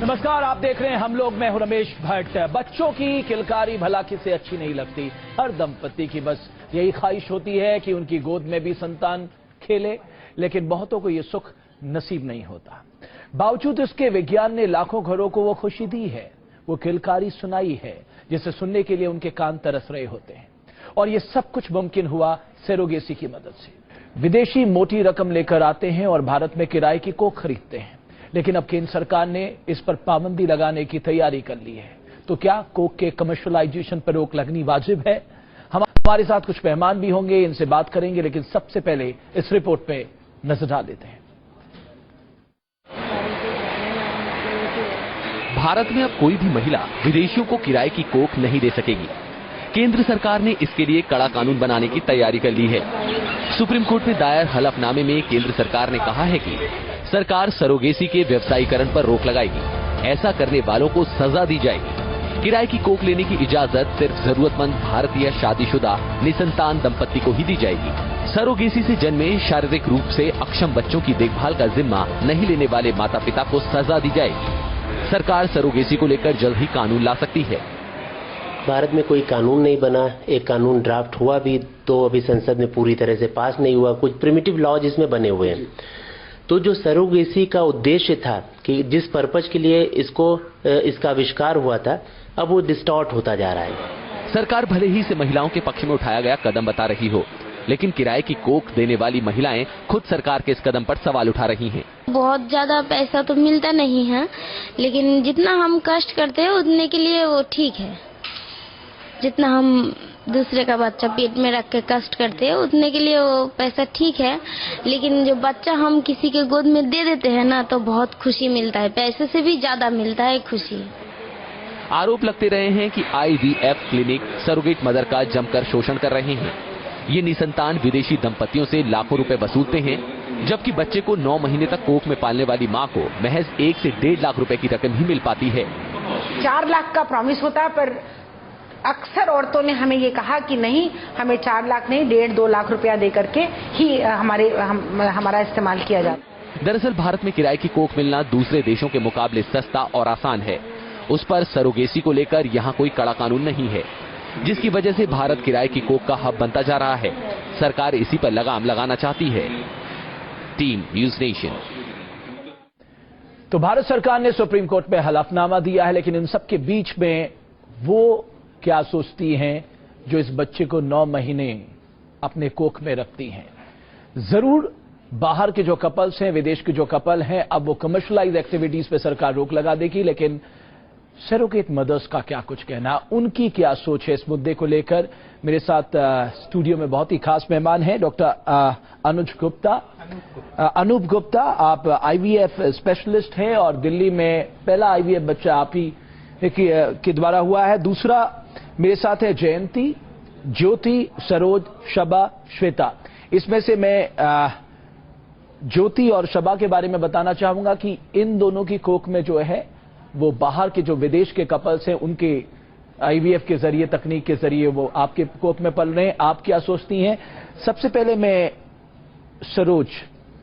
नमस्कार, आप देख रहे हैं हम लोग। मैं हूं रमेश भट्ट। बच्चों की किलकारी भला किसे अच्छी नहीं लगती। हर दंपति की बस यही ख्वाहिश होती है कि उनकी गोद में भी संतान खेले, लेकिन बहुतों को यह सुख नसीब नहीं होता। बावजूद इसके विज्ञान ने लाखों घरों को वो खुशी दी है, वो किलकारी सुनाई है जिसे सुनने के लिए उनके कान तरस रहे होते हैं। और ये सब कुछ मुमकिन हुआ सरोगेसी की मदद से। विदेशी मोटी रकम लेकर आते हैं और भारत में किराए की कोख खरीदते हैं, लेकिन अब केंद्र सरकार ने इस पर पाबंदी लगाने की तैयारी कर ली है। तो क्या कोक के कमर्शियलाइजेशन पर रोक लगनी वाजिब है? हमारे साथ कुछ मेहमान भी होंगे, इनसे बात करेंगे, लेकिन सबसे पहले इस रिपोर्ट पे नजर डाल देते हैं। भारत में अब कोई भी महिला विदेशियों को किराए की कोख नहीं दे सकेगी। केंद्र सरकार ने इसके लिए कड़ा कानून बनाने की तैयारी कर ली है। सुप्रीम कोर्ट में दायर हलफनामे में केंद्र सरकार ने कहा है कि सरकार सरोगेसी के व्यवसायीकरण पर रोक लगाएगी। ऐसा करने वालों को सजा दी जाएगी। किराए की कोख लेने की इजाजत सिर्फ जरूरतमंद भारतीय शादीशुदा निसंतान दंपत्ति को ही दी जाएगी। सरोगेसी से जन्मे शारीरिक रूप से अक्षम बच्चों की देखभाल का जिम्मा नहीं लेने वाले माता पिता को सजा दी जाएगी। सरकार सरोगेसी को लेकर जल्द ही कानून ला सकती है। भारत में कोई कानून नहीं बना। एक कानून ड्राफ्ट हुआ भी तो अभी संसद में पूरी तरह से पास नहीं हुआ। कुछ प्रिमिटिव लॉज इसमें बने हुए हैं। तो जो सरोगेसी का उद्देश्य था कि जिस पर्पज के लिए इसका आविष्कार हुआ था, अब वो डिस्टॉर्ट होता जा रहा है। सरकार भले ही इसे महिलाओं के पक्ष में उठाया गया कदम बता रही हो, लेकिन किराए की कोख देने वाली महिलाएं खुद सरकार के इस कदम पर सवाल उठा रही हैं। बहुत ज्यादा पैसा तो मिलता नहीं है, लेकिन जितना हम कष्ट करते हैं उतने के लिए वो ठीक है। जितना हम दूसरे का बच्चा पेट में रख के कष्ट करते हैं उतने के लिए वो पैसा ठीक है, लेकिन जो बच्चा हम किसी के गोद में दे देते हैं ना, तो बहुत खुशी मिलता है। पैसे से भी ज्यादा मिलता है खुशी। आरोप लगते रहे हैं कि IVF क्लिनिक सरोगेट मदर का जमकर शोषण कर रहे हैं। ये निसंतान विदेशी दंपतियों से लाखों रुपए वसूलते हैं, जबकि बच्चे को 9 महीने तक कोख में पालने वाली मां को महज 1 से 1.5 लाख रुपए की रकम ही मिल पाती है। 4 लाख का प्रॉमिस होता है, पर अक्सर औरतों ने हमें ये कहा कि नहीं, हमें 4 लाख नहीं 1.5-2 लाख रुपया दे करके ही हमारा इस्तेमाल किया जाता। दरअसल भारत में किराए की कोख मिलना दूसरे देशों के मुकाबले सस्ता और आसान है। उस पर सरोगेसी को लेकर यहाँ कोई कड़ा कानून नहीं है, जिसकी वजह से भारत किराए की कोख का हब बनता जा रहा है। सरकार इसी पर लगाम लगाना चाहती है। Team news nation. तो भारत सरकार ने सुप्रीम कोर्ट में हलफनामा दिया है, लेकिन इन सब के बीच में वो क्या सोचती हैं जो इस बच्चे को 9 महीने अपने कोख में रखती हैं। जरूर बाहर के जो कपल्स हैं, विदेश के जो कपल हैं, अब वो कमर्शियलाइज एक्टिविटीज पे सरकार रोक लगा देगी, लेकिन सरोगेट मदर्स का क्या कुछ कहना, उनकी क्या सोच है इस मुद्दे को लेकर। मेरे साथ स्टूडियो में बहुत ही खास मेहमान हैं, डॉक्टर अनूप गुप्ता। आप IVF स्पेशलिस्ट हैं और दिल्ली में पहला IVF बच्चा आप ही के द्वारा हुआ है। दूसरा मेरे साथ है जयंती, ज्योति, सरोज, शबा, श्वेता। इसमें से मैं ज्योति और शबा के बारे में बताना चाहूंगा कि इन दोनों की कोख में जो है वो बाहर के जो विदेश के कपल्स हैं उनके IVF के जरिए, तकनीक के जरिए वो आपके कोख में पल रहे हैं। आप क्या सोचती हैं? सबसे पहले मैं सरोज,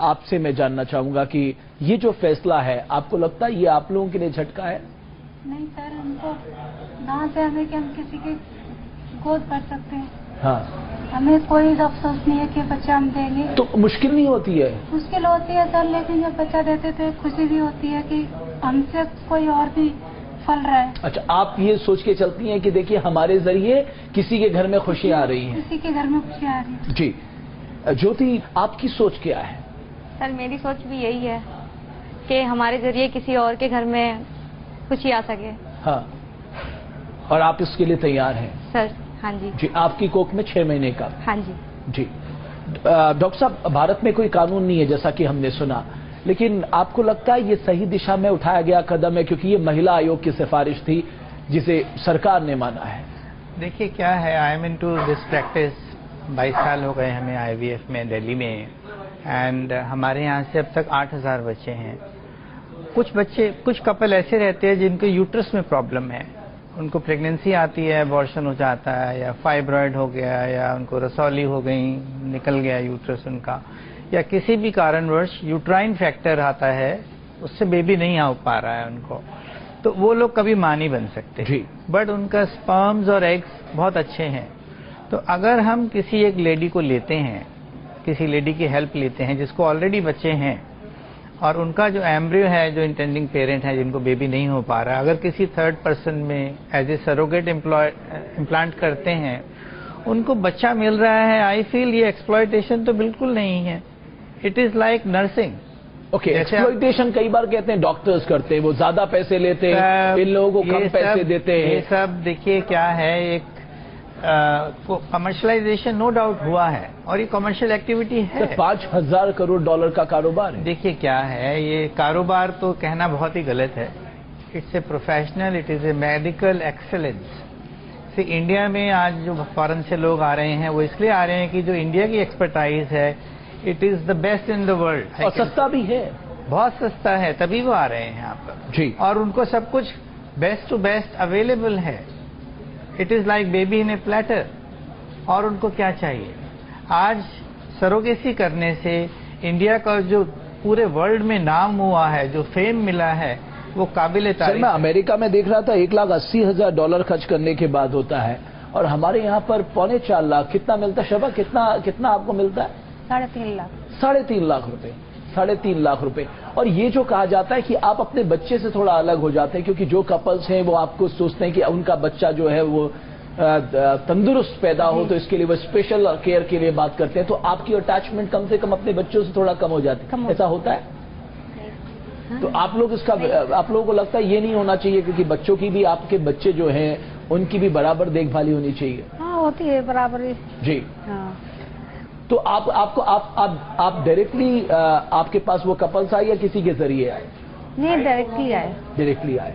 आपसे मैं जानना चाहूंगा कि ये जो फैसला है, आपको लगता है ये आप लोगों के लिए झटका है? नहीं सर, हमको ना से हमें कि हम किसी की गोद भर सकते हैं। हाँ, हमें कोई अफसोस नहीं है कि बच्चा हम देंगे। तो मुश्किल नहीं होती है? मुश्किल होती है सर, लेकिन जब बच्चा देते थे खुशी भी होती है कि हमसे कोई और भी फल रहा है। अच्छा, आप ये सोच के चलती हैं कि देखिए हमारे जरिए किसी के घर में खुशियां आ रही हैं। किसी के घर में खुशियां आ रही है। जी ज्योति, आपकी सोच क्या है? सर मेरी सोच भी यही है कि हमारे जरिए किसी और के घर में खुशी आ सके। हाँ, और आप इसके लिए तैयार हैं? सर हाँ जी। जी, आपकी कोख में 6 महीने का? हाँ जी। जी डॉक्टर साहब, भारत में कोई कानून नहीं है जैसा कि हमने सुना, लेकिन आपको लगता है ये सही दिशा में उठाया गया कदम है? क्योंकि ये महिला आयोग की सिफारिश थी जिसे सरकार ने माना है। देखिए क्या है, I am into this practice 22 साल हो गए हमें IVF में दिल्ली में, एंड हमारे यहाँ से अब तक 8000 बच्चे हैं। कुछ कपल ऐसे रहते हैं जिनके यूट्रस में प्रॉब्लम है, उनको प्रेगनेंसी आती है, अबॉर्शन हो जाता है, या फाइब्रॉइड हो गया, या उनको रसौली हो गई, निकल गया यूट्रस उनका, या किसी भी कारणवश यूट्राइन फैक्टर आता है, उससे बेबी नहीं आ पा रहा है उनको। तो वो लोग कभी मां नहीं बन सकते जी। बट उनका स्पर्म्स और एग्स बहुत अच्छे हैं। तो अगर हम किसी एक लेडी को लेते हैं, किसी लेडी की हेल्प लेते हैं जिसको ऑलरेडी बच्चे हैं, और उनका जो एम्ब्रियो है, जो इंटेंडिंग पेरेंट है जिनको बेबी नहीं हो पा रहा, अगर किसी थर्ड पर्सन में एज ए सरोगेट इम्प्लांट करते हैं, उनको बच्चा मिल रहा है, आई फील ये एक्सप्लॉयटेशन तो बिल्कुल नहीं है। It is like nursing. Okay, exploitation कई बार कहते हैं डॉक्टर्स करते हैं, वो ज्यादा पैसे लेते हैं, इन लोगों को कम पैसे देते हैं। ये सब देखिए क्या है, एक कमर्शलाइजेशन नो डाउट हुआ है और ये कमर्शियल एक्टिविटी है। 5,000 करोड़ डॉलर का कारोबार है। देखिए क्या है, ये कारोबार तो कहना बहुत ही गलत है। It's a professional, it is a medical excellence. से इंडिया में आज जो फॉरेन से लोग आ रहे हैं वो इसलिए आ रहे हैं कि जो इंडिया की एक्सपर्टाइज है, it is the best in the world. और सस्ता भी है, बहुत सस्ता है, तभी वो आ रहे हैं यहाँ पर जी। और उनको सब कुछ बेस्ट टू बेस्ट अवेलेबल है। It is like baby in A platter. और उनको क्या चाहिए? आज सरोगेसी करने से इंडिया का जो पूरे वर्ल्ड में नाम हुआ है, जो फेम मिला है, वो काबिल तारीफ। मैं अमेरिका में देख रहा था $1,80,000 खर्च करने के बाद होता है, और हमारे यहाँ पर 3.25 लाख कितना मिलता है? शबा, कितना आपको मिलता है? 3.5 लाख। 3.5 लाख रुपए, 3.5 लाख रुपए। और ये जो कहा जाता है कि आप अपने बच्चे से थोड़ा अलग हो जाते हैं, क्योंकि जो कपल्स हैं वो आपको सोचते हैं कि उनका बच्चा जो है वो तंदुरुस्त पैदा हो, तो इसके लिए वो स्पेशल केयर के लिए बात करते हैं। तो आपकी अटैचमेंट कम से कम अपने बच्चों से थोड़ा कम हो जाती है, ऐसा होता है? तो आप लोगों को लगता है ये नहीं होना चाहिए, क्योंकि बच्चों की भी, आपके बच्चे जो हैं उनकी भी बराबर देखभाली होनी चाहिए। हाँ, होती है बराबर जी। हाँ। तो आप डायरेक्टली आपके पास वो कपल्स आए या किसी के जरिए आए? नहीं, डायरेक्टली आए।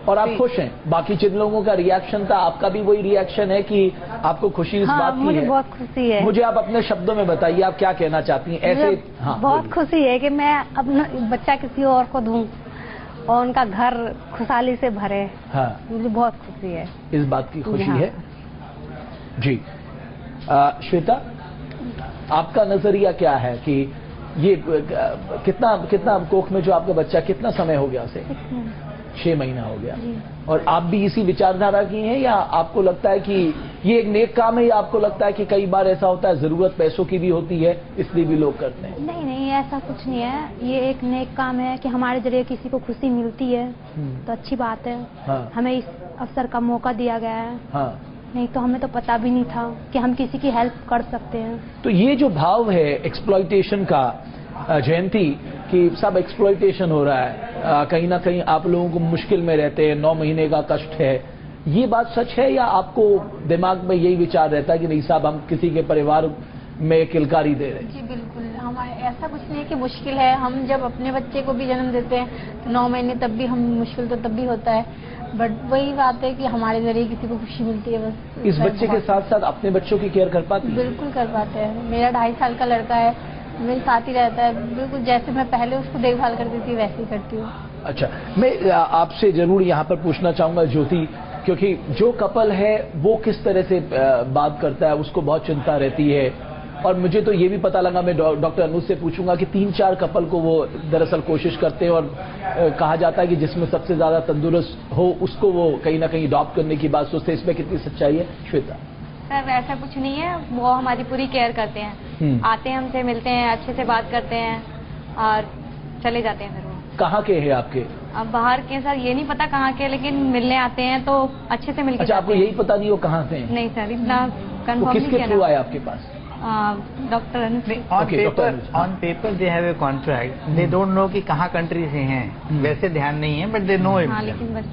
और आप खुश हैं? बाकी जिन लोगों का रिएक्शन था, आपका भी वही रिएक्शन है कि आपको खुशी इस बात की मुझे है? बहुत खुशी है। मुझे आप अपने शब्दों में बताइए, आप क्या कहना चाहती हैं ऐसे? हाँ, बहुत खुशी है कि मैं अपना बच्चा किसी और को दूं और उनका घर खुशहाली से भरे। हाँ, मुझे बहुत खुशी है, इस बात की खुशी है जी। श्वेता, आपका नजरिया क्या है कि ये कितना कोख में जो आपका बच्चा, कितना समय हो गया उसे? 6 महीना हो गया। और आप भी इसी विचारधारा की हैं, या आपको लगता है कि ये एक नेक काम है, या आपको लगता है कि कई बार ऐसा होता है जरूरत पैसों की भी होती है इसलिए भी लोग करते हैं? नहीं, ऐसा कुछ नहीं है। ये एक नेक काम है कि हमारे जरिए किसी को खुशी मिलती है तो अच्छी बात है। हाँ। हमें इस अवसर का मौका दिया गया है। हाँ। नहीं तो हमें तो पता भी नहीं था कि हम किसी की हेल्प कर सकते हैं। तो ये जो भाव है एक्सप्लॉयटेशन का, जयंती, कि सब एक्सप्लॉयटेशन हो रहा है, कहीं ना कहीं आप लोगों को मुश्किल में रहते हैं, 9 महीने का कष्ट है, ये बात सच है, या आपको दिमाग में यही विचार रहता है कि नहीं साहब, हम किसी के परिवार में किलकारी दे रहे हैं? जी बिल्कुल, हमारे ऐसा कुछ नहीं है कि मुश्किल है। हम जब अपने बच्चे को भी जन्म देते हैं तो 9 महीने तब भी हम मुश्किल तो तब भी होता है, बट वही बात है कि हमारे जरिए किसी को खुशी मिलती है बस। इस बच्चे के साथ साथ अपने बच्चों की केयर कर पाती है? बिल्कुल कर पाते हैं। मेरा 2.5 साल का लड़का है, मेरे साथ ही रहता है, बिल्कुल जैसे मैं पहले उसको देखभाल करती थी वैसे ही करती हूँ। अच्छा, मैं आपसे जरूर यहाँ पर पूछना चाहूंगा ज्योति, क्योंकि जो कपल है वो किस तरह से बात करता है, उसको बहुत चिंता रहती है, और मुझे तो ये भी पता लगा, मैं डॉक्टर अनुज से पूछूंगा कि 3-4 कपल को वो दरअसल कोशिश करते हैं, और कहा जाता है कि जिसमें सबसे ज्यादा तंदुरुस्त हो उसको वो कहीं ना कहीं अडॉप्ट करने की बात सोचते हैं। इसमें कितनी सच्चाई है श्वेता? सर ऐसा कुछ नहीं है, वो हमारी पूरी केयर करते हैं। आते हैं, हमसे मिलते हैं, अच्छे से बात करते हैं और चले जाते हैं। फिर वो कहाँ के हैं आपके? अब बाहर के सर ये नहीं पता कहाँ के, लेकिन मिलने आते हैं तो अच्छे से मिलके। अच्छा, आपको यही पता नहीं हो कहाँ से? नहीं सर, इतना कंफर्म नहीं किया। किसके थ्रू आए आपके पास? Doctor Anuj. On paper they have a contract, they don't know कि कहाँ कंट्री से हैं, वैसे ध्यान नहीं है, बट दे नो इट। लेकिन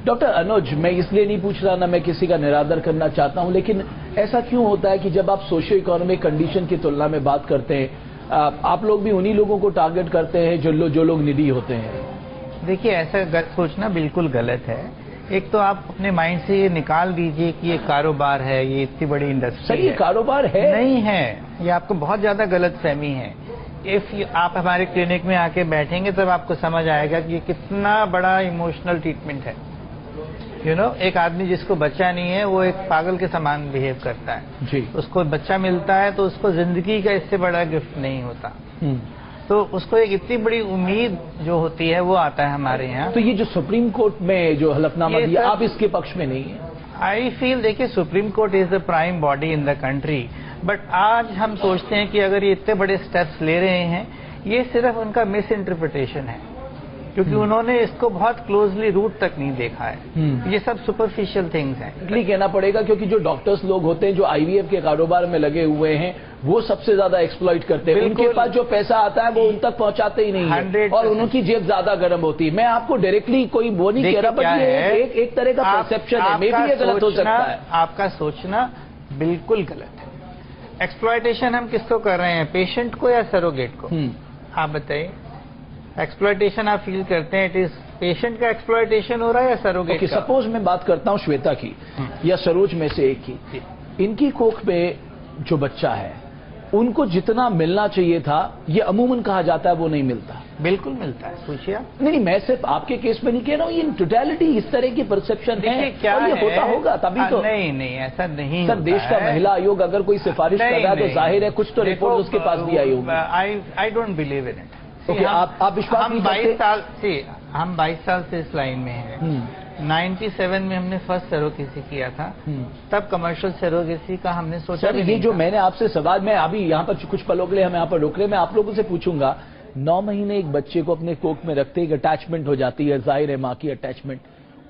डॉक्टर अनुज, मैं इसलिए नहीं पूछ रहा, ना मैं किसी का निरादर करना चाहता हूं, लेकिन ऐसा क्यों होता है कि जब आप सोशियो इकोनॉमिक कंडीशन की तुलना में बात करते हैं, आप लोग भी उन्हीं लोगों को टारगेट करते हैं जो लोग निडी होते हैं? देखिए, ऐसा सोचना बिल्कुल गलत है। एक तो आप अपने माइंड से ये निकाल दीजिए कि ये कारोबार है, ये इतनी बड़ी इंडस्ट्री है। ये कारोबार है नहीं है, ये आपको बहुत ज्यादा गलत फहमी है। आप हमारे क्लिनिक में आके बैठेंगे तब आपको समझ आएगा कि ये कितना बड़ा इमोशनल ट्रीटमेंट है। एक आदमी जिसको बच्चा नहीं है वो एक पागल के समान बिहेव करता है जी। उसको बच्चा मिलता है तो उसको जिंदगी का इससे बड़ा गिफ्ट नहीं होता। तो उसको एक इतनी बड़ी उम्मीद जो होती है वो आता है हमारे यहाँ। तो ये जो सुप्रीम कोर्ट में जो हलफनामा दिया, आप इसके पक्ष में नहीं है? आई फील, देखिए supreme court is the prime body in the country, but आज हम सोचते हैं कि अगर ये इतने बड़े स्टेप्स ले रहे हैं, ये सिर्फ उनका मिस इंटरप्रिटेशन है, क्योंकि उन्होंने इसको बहुत क्लोजली रूट तक नहीं देखा है। ये सब सुपरफिशियल थिंग्स हैं, इसलिए कहना पड़ेगा, क्योंकि जो डॉक्टर्स लोग होते हैं जो आईवीएफ के कारोबार में लगे हुए हैं, वो सबसे ज्यादा एक्सप्लॉइट करते हैं। उनके पास जो पैसा आता है वो उन तक पहुंचाते ही नहीं है और उनकी जेब ज्यादा गर्म होती है। मैं आपको डायरेक्टली कोई वो नहीं कह रहा, बट ये एक तरह का परसेप्शन है, मे बी ये गलत हो सकता है। आपका सोचना बिल्कुल गलत है। एक्सप्लॉयटेशन हम किसको कर रहे हैं, पेशेंट को या सरोगेट को? आप बताइए, एक्सप्लॉयटेशन आप फील करते हैं इट इज पेशेंट का एक्सप्लॉयटेशन हो रहा है या सरोगेट का? सपोज मैं बात करता हूं श्वेता की या सरोज में से एक की, इनकी कोख में जो बच्चा है उनको जितना मिलना चाहिए था, ये अमूमन कहा जाता है वो नहीं मिलता। बिल्कुल मिलता है, पूछिए आप। नहीं, मैं सिर्फ आपके केस में नहीं कह रहा हूँ, ये इन टोटलिटी इस तरह की परसेप्शन है, क्या और ये होता होगा तभी तो। नहीं ऐसा नहीं सर, देश का महिला आयोग अगर कोई सिफारिश कर रहा है तो जाहिर है कुछ तो रिपोर्ट उसके पास भी आई होगी। I don't believe in it. Okay, आप विश्वास नहीं करते? हम 22 साल से इस लाइन में हैं। 97 में हमने फर्स्ट सरोगेसी किया था, तब कमर्शियल सरोगेसी का हमने सोचा। सर, ये जो मैंने आपसे सवाल, मैं अभी यहाँ पर कुछ पलों के लिए हम यहाँ पर रोक रहे, मैं आप लोगों से पूछूंगा, 9 महीने एक बच्चे को अपने कोख में रखते एक अटैचमेंट हो जाती है, जाहिर है माँ की अटैचमेंट,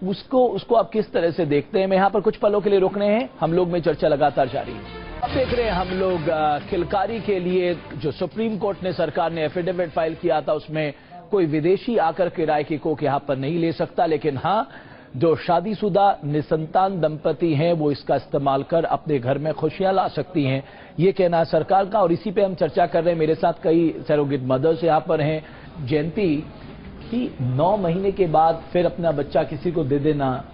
उसको आप किस तरह से देखते हैं? मैं यहाँ पर कुछ पलों के लिए रोक रहे हैं, हम लोग में चर्चा लगातार जारी है। अब देख रहे हैं हम लोग किलकारी के लिए जो सुप्रीम कोर्ट ने, सरकार ने एफिडेविट फाइल किया था, उसमें कोई विदेशी आकर किराए की कोख यहाँ पर नहीं ले सकता, लेकिन हाँ, जो शादीशुदा निसंतान दंपति हैं वो इसका इस्तेमाल कर अपने घर में खुशियां ला सकती हैं, ये कहना है सरकार का। और इसी पे हम चर्चा कर रहे हैं। मेरे साथ कई सरोगेट मदर्स यहाँ पर हैं। जयंती, कि 9 महीने के बाद फिर अपना बच्चा किसी को दे देना,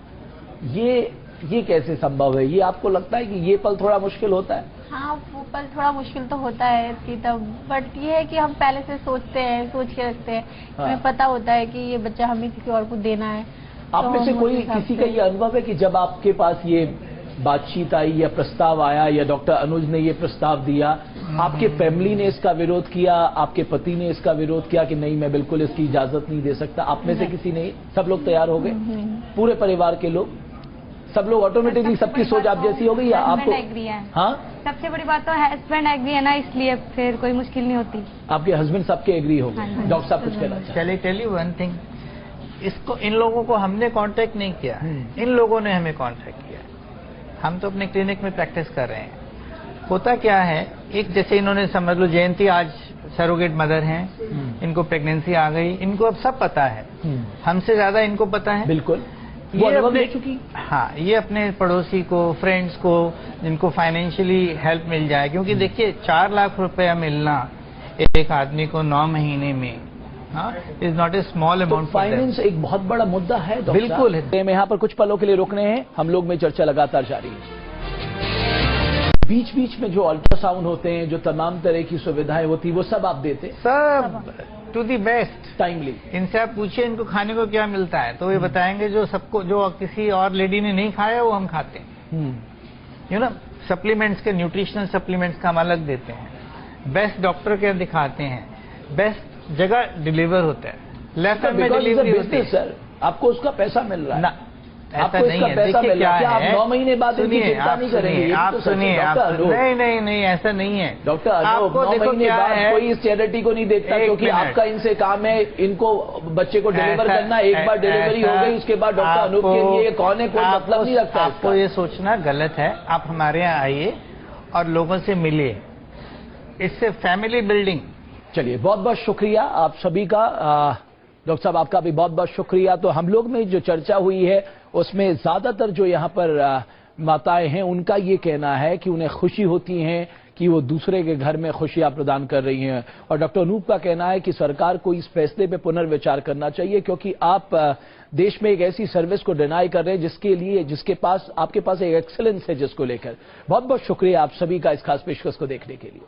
ये कैसे संभव है? ये आपको लगता है कि ये पल थोड़ा मुश्किल होता है? हाँ, वो पल थोड़ा मुश्किल तो होता है इसकी तब, बट ये है कि हम पहले से सोचते हैं, सोच के रखते हैं। हमें पता होता है कि ये बच्चा हमें किसी और को देना है। आप में से कोई किसी का ये अनुभव है कि जब आपके पास ये बातचीत आई या प्रस्ताव आया या डॉक्टर अनुज ने ये प्रस्ताव दिया, आपके फैमिली ने इसका विरोध किया, आपके पति ने इसका विरोध किया कि नहीं मैं बिल्कुल इसकी इजाजत नहीं दे सकता? आप में से किसी ने? सब लोग तैयार हो गए, पूरे परिवार के लोग, सब लोग ऑटोमेटिकली, सबकी सोच आप जैसी हो गई या आपको? हाँ, सबसे बड़ी बात तो हस्बैंड एग्री है ना, इसलिए फिर कोई मुश्किल नहीं होती। आपके हस्बैंड सबके एग्री हो गए? डॉक्टर साहब कुछ कहना चाहिए? चलिए, टेल यू वन थिंग, इसको इन लोगों को हमने कांटेक्ट नहीं किया, इन लोगों ने हमें कांटेक्ट किया। हम तो अपने क्लिनिक में प्रैक्टिस कर रहे हैं। होता क्या है, एक जैसे इन्होंने समझ लो, जयंती आज सरोगेट मदर हैं, इनको प्रेगनेंसी आ गई, इनको अब सब पता है, हमसे ज्यादा इनको पता है। बिल्कुल, ये अपने, हाँ, ये अपने पड़ोसी को, फ्रेंड्स को, जिनको फाइनेंशियली हेल्प मिल जाए, क्योंकि देखिए 4 लाख रुपया मिलना एक आदमी को 9 महीने में is not a small amount. Finance एक बहुत बड़ा मुद्दा है। बिल्कुल है। मैं यहाँ पर कुछ पलों के लिए रोकने हैं, हम लोग में चर्चा लगातार जारी है। बीच बीच में जो अल्ट्रासाउंड होते हैं, जो तमाम तरह की सुविधाएं होती, वो सब आप देते? सब टू दी बेस्ट, टाइमली। इनसे आप पूछिए इनको खाने को क्या मिलता है, तो ये बताएंगे जो सबको, जो किसी और लेडी ने नहीं खाया वो हम खाते हैं। यू नो, सप्लीमेंट्स के, न्यूट्रिशनल सप्लीमेंट्स का हम अलग देते हैं, बेस्ट डॉक्टर के दिखाते हैं, बेस्ट जगह डिलीवर होता है, लेफ्ट में डिलीवरी होती है। सर, आपको उसका पैसा मिल रहा है ना? ऐसा नहीं है। देखिए क्या है, आप 9 महीने बाद इनकी चिंता नहीं करेंगे? आप सुनिए, नहीं ऐसा नहीं है डॉक्टर। आपको 9 महीने बाद कोई इस चैरिटी को नहीं देखता, क्योंकि आपका इनसे काम है इनको बच्चे को डिलीवर करना। एक बार डिलीवरी हो गई उसके बाद डॉक्टर अनूप के लिए कौन है, कोई मतलब नहीं रखता। आपको ये सोचना गलत है। आप हमारे यहाँ आइए और लोगों से मिलिए, इससे फैमिली बिल्डिंग। चलिए, बहुत बहुत शुक्रिया आप सभी का। डॉक्टर साहब, आपका भी बहुत बहुत शुक्रिया। तो हम लोग में जो चर्चा हुई है उसमें ज्यादातर जो यहाँ पर माताएं हैं, उनका ये कहना है कि उन्हें खुशी होती है कि वो दूसरे के घर में खुशियां प्रदान कर रही हैं। और डॉक्टर अनूप का कहना है कि सरकार को इस फैसले पे पुनर्विचार करना चाहिए, क्योंकि आप देश में एक ऐसी सर्विस को डिनाई कर रहे हैं जिसके लिए, जिसके पास, आपके पास एक एक्सीलेंस है जिसको लेकर। बहुत बहुत शुक्रिया आप सभी का इस खास पेशकश को देखने के लिए।